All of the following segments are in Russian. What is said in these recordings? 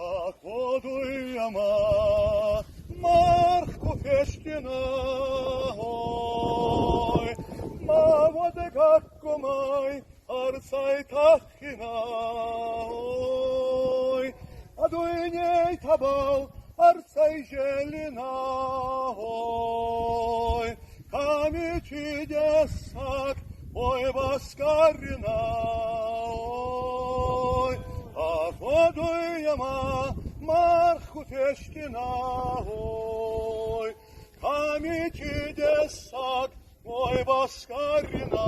Походуємо Марку Фештина, ой, води какомай, арцай тахина, ой, а дуйней табал, арцай желина, ой, камичи десак, ой, баскарина, ой, походуємо Марку Фештина, ой, камичи десак, ой, баскарина,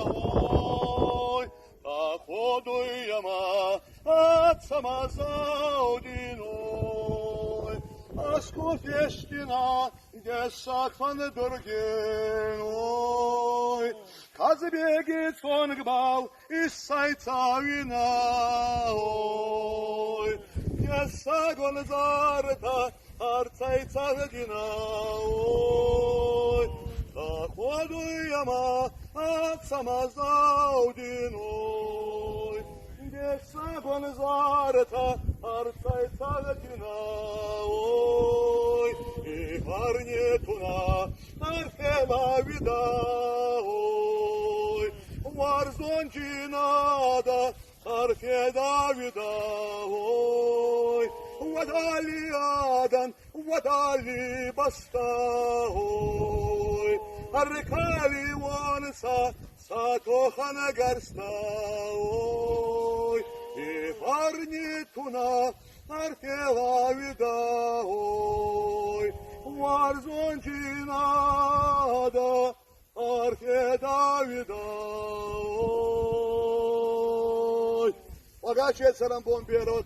ой, походуємо от самозаудиной, Марку Фештина, десак фандорген, ой, Казбеги цонгбал из сайцавина, ой, Ясагон зарта арцайцагина, ой, Походуємо от самозаудиной, Ясагон зарта арцайцагина, ой, и гарнетуна арфема вида, Варзончинада, арфе Давида, ой, Вадали Адан, Вадали Баста, ой, Аркали Вонса, Сатохана Гарста, ой, и Фарнитуна, арфе Давида, ой, Варзончинада, арфе Давида, ой. Погаче царам бомберот.